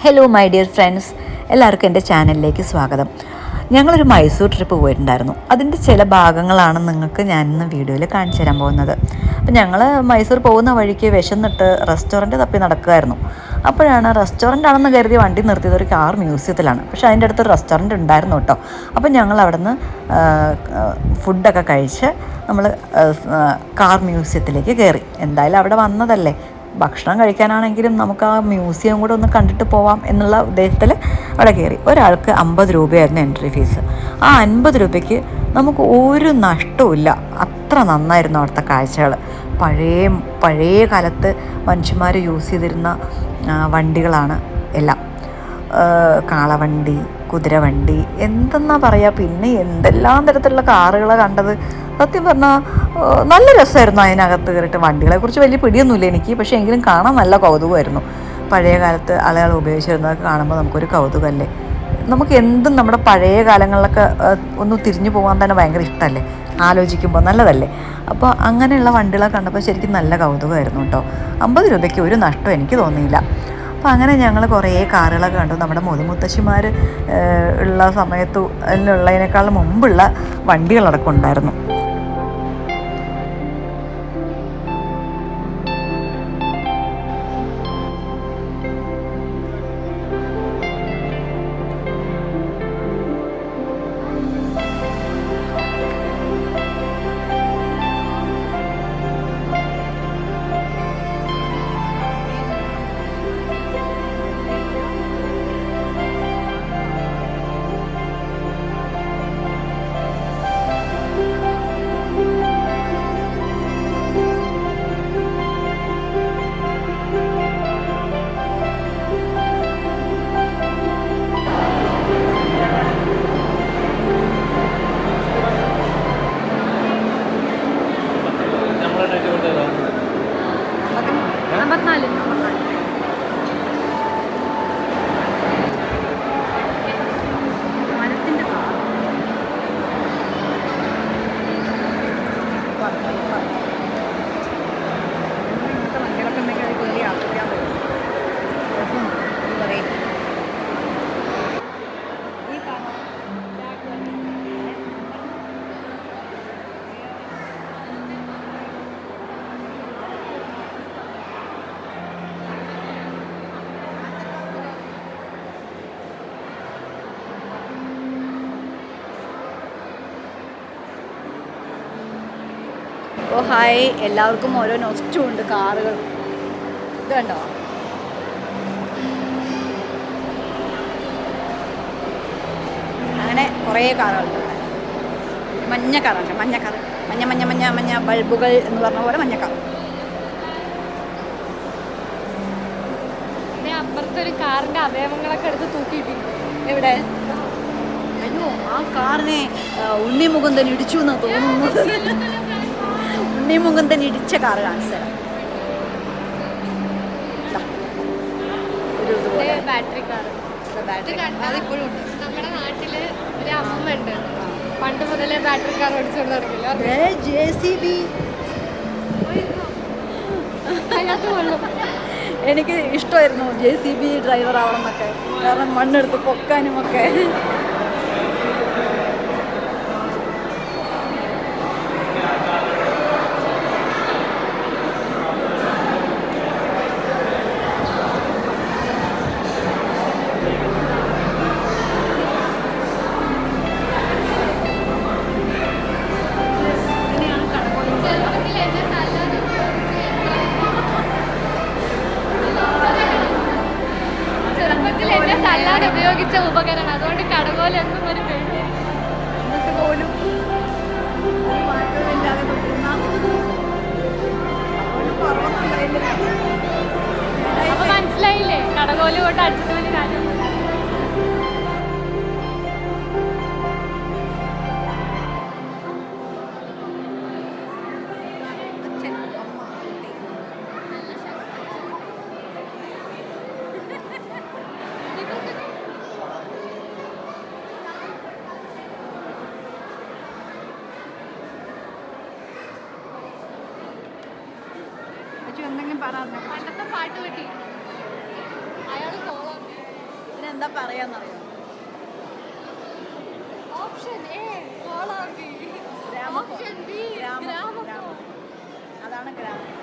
Hello my dear friends, എല്ലാവർക്കും എൻ്റെ ചാനലിലേക്ക് സ്വാഗതം. ഞങ്ങളൊരു മൈസൂർ ട്രിപ്പ് പോയിട്ടുണ്ടായിരുന്നു. അതിൻ്റെ ചില ഭാഗങ്ങളാണ് നിങ്ങൾക്ക് ഞാനിന്ന് വീഡിയോയിൽ കാണിച്ചു തരാൻ പോകുന്നത്. അപ്പോൾ ഞങ്ങൾ മൈസൂർ പോകുന്ന വഴിക്ക് വിശന്നിട്ട് റെസ്റ്റോറൻറ്റ് തപ്പി നടക്കുമായിരുന്നു. അപ്പോഴാണ് റെസ്റ്റോറൻ്റ് ആണെന്ന് കരുതി വണ്ടി നിർത്തിയത് ഒരു കാർ മ്യൂസിയത്തിലാണ്. പക്ഷേ അതിൻ്റെ അടുത്തൊരു റെസ്റ്റോറൻറ്റ് ഉണ്ടായിരുന്നു കേട്ടോ. അപ്പോൾ ഞങ്ങൾ അവിടെ നിന്ന് ഫുഡൊക്കെ കഴിച്ച് നമ്മൾ കാർ മ്യൂസിയത്തിലേക്ക് കയറി. എന്തായാലും അവിടെ വന്നതല്ലേ, ഭക്ഷണം കഴിക്കാനാണെങ്കിലും നമുക്ക് ആ മ്യൂസിയം കൂടെ ഒന്ന് കണ്ടിട്ട് പോവാം എന്നുള്ള ഉദ്ദേശത്തിൽ അവിടെ കയറി. ഒരാൾക്ക് 50 രൂപയായിരുന്നു എൻട്രി ഫീസ്. ആ 50 രൂപയ്ക്ക് നമുക്ക് ഒരു നഷ്ടവുമില്ല. അത്ര നന്നായിരുന്നു അവിടുത്തെ കാഴ്ചകൾ. പഴയ കാലത്ത് മനുഷ്യന്മാർ യൂസ് ചെയ്തിരുന്ന വണ്ടികളാണ് എല്ലാം. കാളവണ്ടി, കുതിരവണ്ടി, എന്തെന്നാ പറയുക, പിന്നെ എന്തെല്ലാം തരത്തിലുള്ള കാറുകളാണ് കണ്ടത്. സത്യം പറഞ്ഞാൽ നല്ല രസമായിരുന്നു അതിനകത്ത് കയറിയിട്ട്. വണ്ടികളെക്കുറിച്ച് വലിയ പിടിയൊന്നുമില്ല എനിക്ക്, പക്ഷേ എങ്കിലും കാണാൻ നല്ല കൗതുകമായിരുന്നു. പഴയ കാലത്ത് ആളുകൾ ഉപയോഗിച്ചിരുന്നതൊക്കെ കാണുമ്പോൾ നമുക്കൊരു കൗതുകമല്ലേ. നമുക്ക് എന്തും നമ്മുടെ പഴയ കാലങ്ങളിലൊക്കെ ഒന്ന് തിരിഞ്ഞു പോകാൻ തന്നെ ഭയങ്കര ഇഷ്ടമല്ലേ, ആലോചിക്കുമ്പോൾ നല്ലതല്ലേ. അപ്പോൾ അങ്ങനെയുള്ള വണ്ടികളൊക്കെ കണ്ടപ്പോൾ ശരിക്കും നല്ല കൗതുകമായിരുന്നു കേട്ടോ. 50 രൂപയ്ക്ക് ഒരു നഷ്ടം എനിക്ക് തോന്നിയില്ല. അപ്പോൾ അങ്ങനെ ഞങ്ങൾ കുറേ കാറുകളൊക്കെ കണ്ടു. നമ്മുടെ മുതുമുത്തശ്ശിമാർ ഉള്ള സമയത്ത് ഉള്ളതിനേക്കാൾ മുമ്പുള്ള വണ്ടികളടക്കം ഉണ്ടായിരുന്നു. ഓ ഹായ്, എല്ലാവർക്കും ഓരോ നൊസ്റ്റും ഉണ്ട് കാറുകൾ. ഇത് കണ്ടോ, അങ്ങനെ കുറേ കാറുകളുണ്ട്. മഞ്ഞ കാറുണ്ട്, മഞ്ഞ കാറ്, മഞ്ഞ മഞ്ഞ മഞ്ഞ മഞ്ഞ ബൾബുകൾ എന്ന് പറഞ്ഞ പോലെ മഞ്ഞ കാർ. അപ്പുറത്തൊരു കാറിന്റെ അവയവങ്ങളൊക്കെ എടുത്ത് തൂക്കിയിട്ടില്ല. എവിടെ? അയ്യോ, ആ കാറിനെ ഉണ്ണിമുകുന്ദൻ ഇടിച്ചു എന്നാണ് തോന്നുന്നത്. ഉണ്ണിമുകുന്ദൻ ഇടിച്ച കാറ് കാണിച്ചു തരാം. ബാറ്ററി കാർ അതിപ്പോഴും ഉണ്ട്. നമ്മുടെ നാട്ടില് ഒരു അമ്മ ഉണ്ട്, പണ്ട് മുതലേ ബാറ്ററി കാർ ഓടിച്ചുകൊണ്ട് നടക്കില്ല. JCB എനിക്ക് ഇഷ്ടമായിരുന്നു JCB ഡ്രൈവർ ആവണം എന്നൊക്കെ, കാരണം മണ്ണെടുത്ത് പൊക്കാനും ഒക്കെ. ഉപയോഗിച്ച ഉപകരണം, അതുകൊണ്ട് കടകോലെന്നും ഒരു പേടി. എന്നിട്ട് പോലും അപ്പൊ മനസ്സിലായില്ലേ, കടകോല് കൊണ്ട് അടിച്ചിട്ട് വലിയ കാര്യം. എന്തെങ്കിലും പറയാം. പണ്ടത്തെ പാട്ട് പറ്റി അയാൾ കോളാണ്. എന്താ പറയാന്നറിയോ? ഓപ്ഷൻ എ കോളാമ്പി, ഓപ്ഷൻ ബി ഗ്രാമഫോൺ. അതാണ് ഗ്രാമം.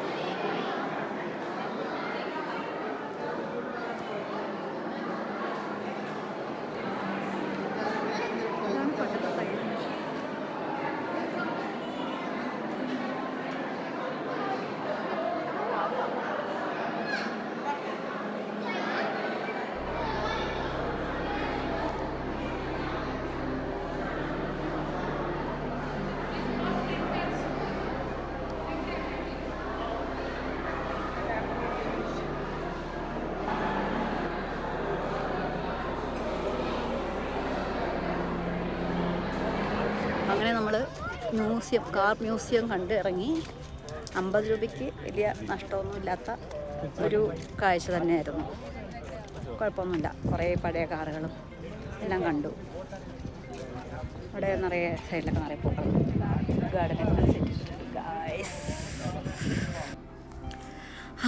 അങ്ങനെ നമ്മൾ കാർ മ്യൂസിയം കണ്ട് ഇറങ്ങി. 50 രൂപയ്ക്ക് വലിയ നഷ്ടമൊന്നുമില്ലാത്ത ഒരു കാഴ്ച തന്നെയായിരുന്നു. കുഴപ്പമൊന്നുമില്ല. കുറേ പഴയ കാറുകളും എല്ലാം കണ്ടു. അവിടെ നിറയെ സൈഡിലൊക്കെ നിറയെ പൂക്കൾ, ഗാർഡനൊക്കെ സെറ്റ് ചെയ്തിട്ടുണ്ട് ഗായ്സ്.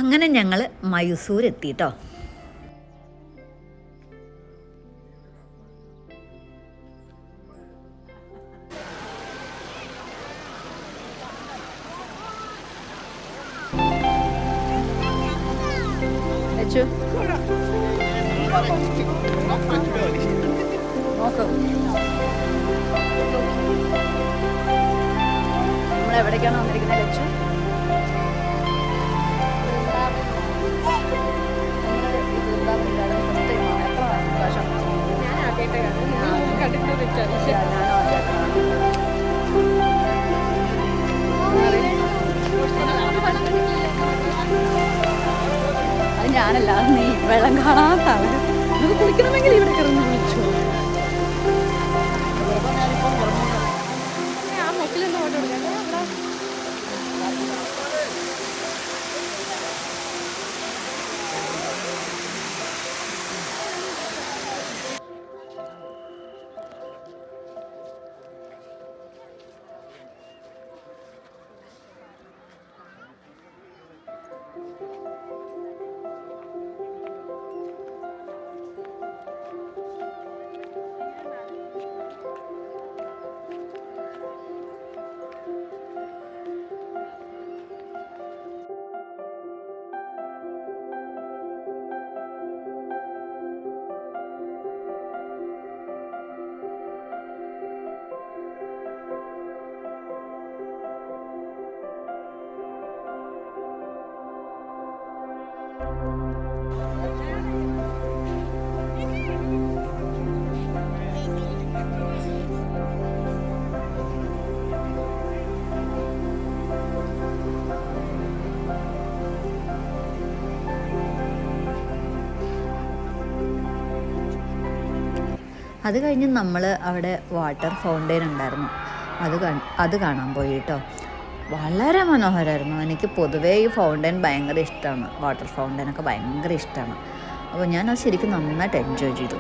അങ്ങനെ ഞങ്ങൾ മൈസൂർ എത്തിട്ടോ. നമ്മൾ എവിടേക്കാണ് വന്നിരിക്കുന്നത് ലച്ചു? ഞാൻ ആദ്യമായിട്ട് കണ്ടിട്ട് അത് ഞാനല്ല, നീ വെള്ളം കാണാത്ത ആള്. നമുക്ക് കുളിക്കണമെങ്കിൽ ഇവിടെ കിടന്ന് വിളിച്ചു. ആ മുക്കിലൊന്നും ഓടി കൊടുക്കാം. അത് കഴിഞ്ഞ് നമ്മൾ അവിടെ വാട്ടർ ഫൗണ്ടെയിൻ ഉണ്ടായിരുന്നു, അത് കാണാൻ പോയി കേട്ടോ. വളരെ മനോഹരമായിരുന്നു. എനിക്ക് പൊതുവേ ഈ ഫൗണ്ടെയിൻ ഭയങ്കര ഇഷ്ടമാണ്, വാട്ടർ ഫൗണ്ടെയിനൊക്കെ ഭയങ്കര ഇഷ്ടമാണ്. അപ്പോൾ ഞാനത് ശരിക്കും നന്നായിട്ട് എൻജോയ് ചെയ്തു.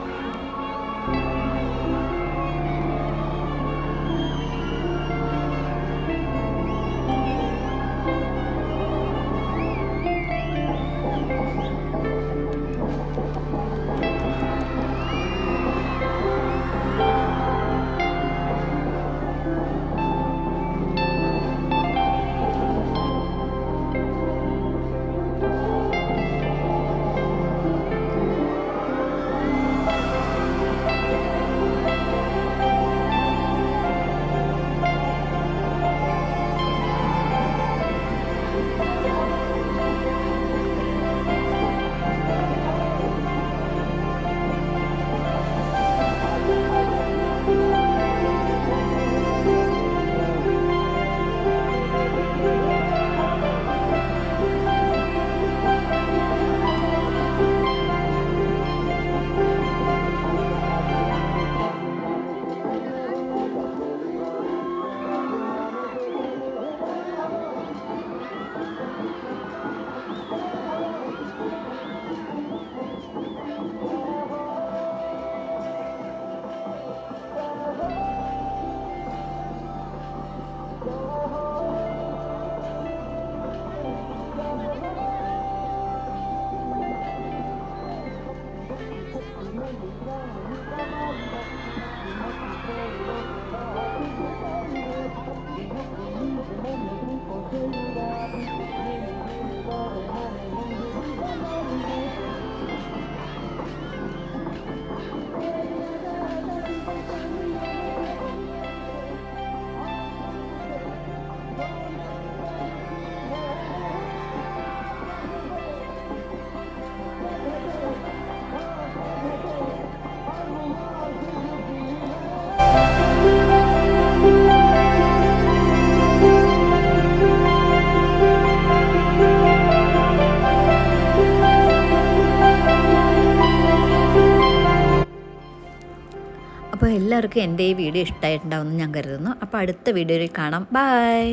അപ്പോൾ എല്ലാവർക്കും എൻ്റെ ഈ വീഡിയോ ഇഷ്ടമായിട്ടുണ്ടാവുമെന്ന് ഞാൻ കരുതുന്നു. അപ്പോൾ അടുത്ത വീഡിയോയിൽ കാണാം. ബൈ.